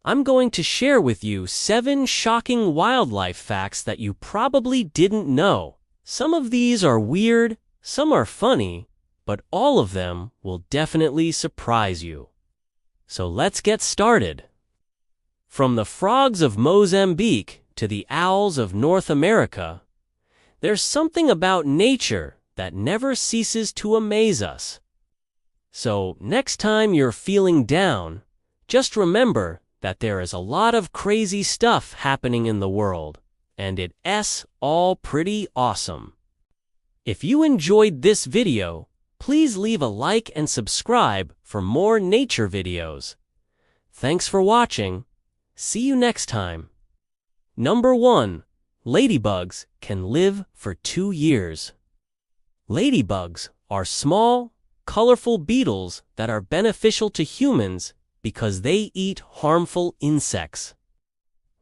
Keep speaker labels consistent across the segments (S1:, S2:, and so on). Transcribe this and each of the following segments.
S1: I'm going to share with you 7 shocking wildlife facts that you probably didn't know. Some of these are weird, some are funny, but all of them will definitely surprise you. So let's get started. From the frogs of Mozambique to the owls of North America, there's something about nature that never ceases to amaze us. So next time you're feeling down, just remember that there is a lot of crazy stuff happening in the world, and it's all pretty awesome. If you enjoyed this video, please leave a like and subscribe for more nature videos. Thanks for watching. See you next time. Number 1. Ladybugs can live for 2 years. Ladybugs are small, colorful beetles that are beneficial to humans because they eat harmful insects.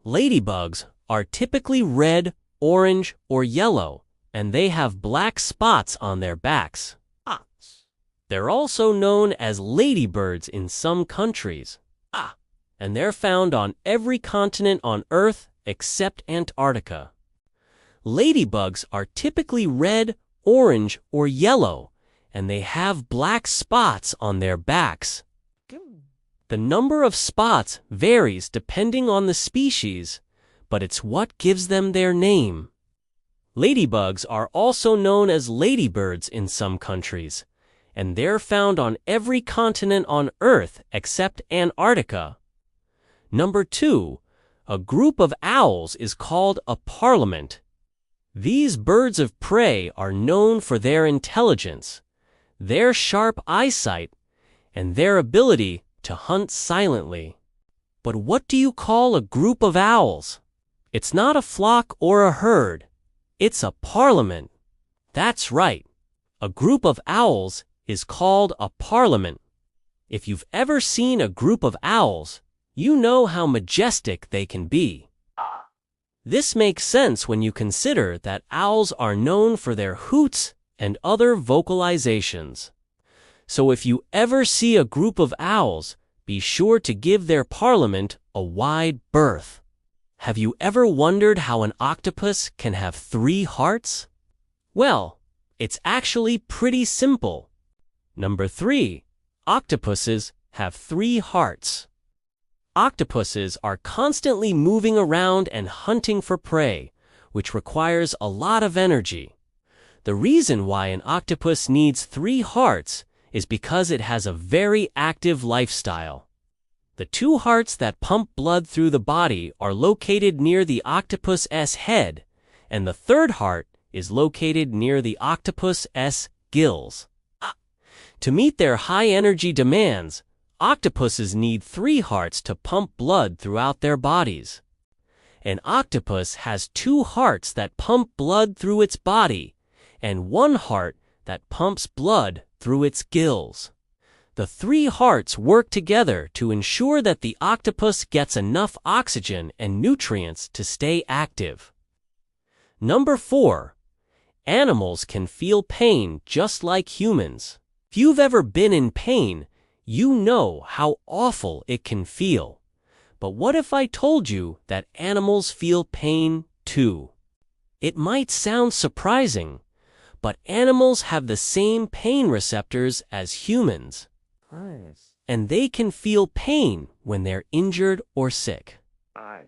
S1: Ladybugs are typically red, orange, or yellow, and they have black spots on their backs. They're also known as ladybirds in some countries. And they're found on every continent on Earth except Antarctica. Ladybugs are typically red, orange, or yellow, and they have black spots on their backs. The number of spots varies depending on the species, but it's what gives them their name. Ladybugs are also known as ladybirds in some countries, and they're found on every continent on Earth except Antarctica. Number 2, a group of owls is called a parliament. These birds of prey are known for their intelligence, their sharp eyesight, and their ability to hunt silently. But what do you call a group of owls? It's not a flock or a herd. It's a parliament. That's right. A group of owls is called a parliament. If you've ever seen a group of owls, you know how majestic they can be. This makes sense when you consider that owls are known for their hoots and other vocalizations. So if you ever see a group of owls, be sure to give their parliament a wide berth. Have you ever wondered how an octopus can have 3 hearts? Well, it's actually pretty simple. Number 3, octopuses have 3 hearts. Octopuses are constantly moving around and hunting for prey, which requires a lot of energy. The reason why an octopus needs 3 hearts is because it has a very active lifestyle. The 2 hearts that pump blood through the body are located near the octopus's head, and the 3rd heart is located near the octopus's gills. To meet their high energy demands, octopuses need 3 hearts to pump blood throughout their bodies. An octopus has 2 hearts that pump blood through its body, and 1 heart that pumps blood through its gills. The 3 hearts work together to ensure that the octopus gets enough oxygen and nutrients to stay active. Number 4. Animals can feel pain just like humans. If you've ever been in pain, you know how awful it can feel. But what if I told you that animals feel pain too? It might sound surprising, but animals have the same pain receptors as humans. Nice. And they can feel pain when they're injured or sick.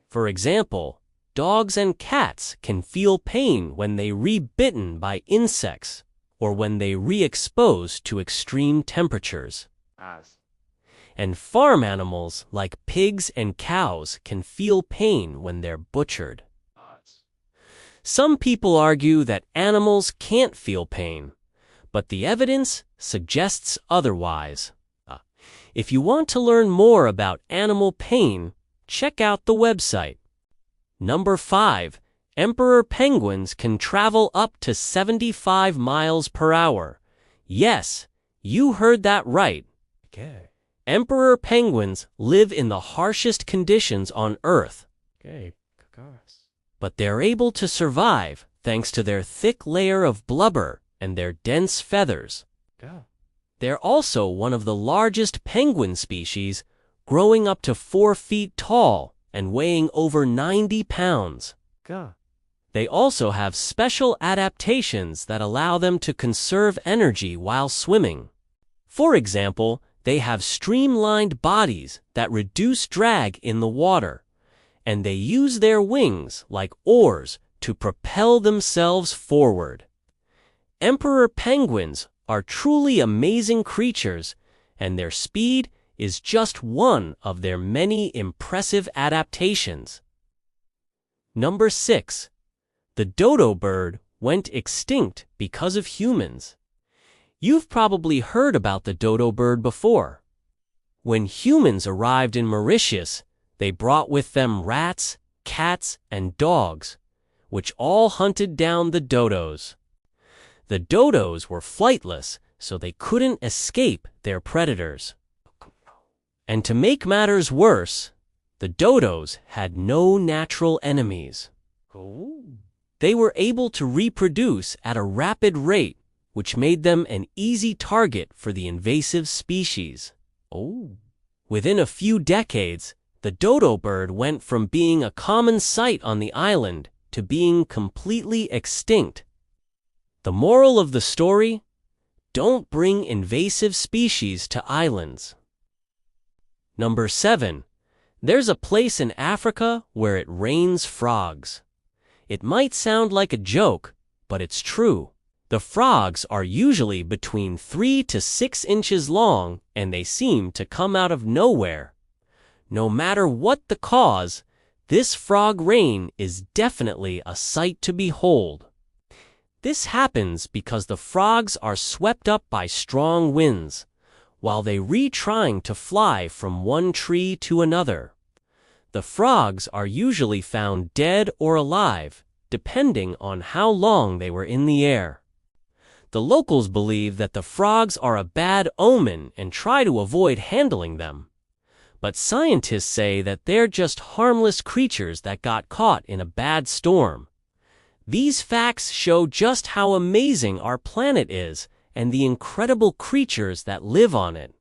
S1: For example, dogs and cats can feel pain when they re-bitten by insects or when they re-expose to extreme temperatures. And farm animals like pigs and cows can feel pain when they're butchered. Some people argue that animals can't feel pain, but the evidence suggests otherwise. If you want to learn more about animal pain, check out the website. Number 5. Emperor penguins can travel up to 75 miles per hour. Yes, you heard that right.
S2: Okay.
S1: Emperor penguins live in the harshest conditions on Earth. But they're able to survive thanks to their thick layer of blubber and their dense feathers. They're also one of the largest penguin species, growing up to 4 feet tall and weighing over 90 pounds. They also have special adaptations that allow them to conserve energy while swimming. For example, they have streamlined bodies that reduce drag in the water, and they use their wings like oars to propel themselves forward. Emperor penguins are truly amazing creatures, and their speed is just one of their many impressive adaptations. Number 6. The dodo bird went extinct because of humans. You've probably heard about the dodo bird before. When humans arrived in Mauritius, they brought with them rats, cats, and dogs, which all hunted down the dodos. The dodos were flightless, so they couldn't escape their predators. And to make matters worse, the dodos had no natural enemies. They were able to reproduce at a rapid rate, which made them an easy target for the invasive species. Within a few decades, the dodo bird went from being a common sight on the island to being completely extinct. The moral of the story? Don't bring invasive species to islands. Number 7. There's a place in Africa where it rains frogs. It might sound like a joke, but it's true. The frogs are usually between 3 to 6 inches long, and they seem to come out of nowhere. No matter what the cause, this frog rain is definitely a sight to behold. This happens because the frogs are swept up by strong winds, while they trying to fly from one tree to another. The frogs are usually found dead or alive, depending on how long they were in the air. The locals believe that the frogs are a bad omen and try to avoid handling them. But scientists say that they're just harmless creatures that got caught in a bad storm. These facts show just how amazing our planet is and the incredible creatures that live on it.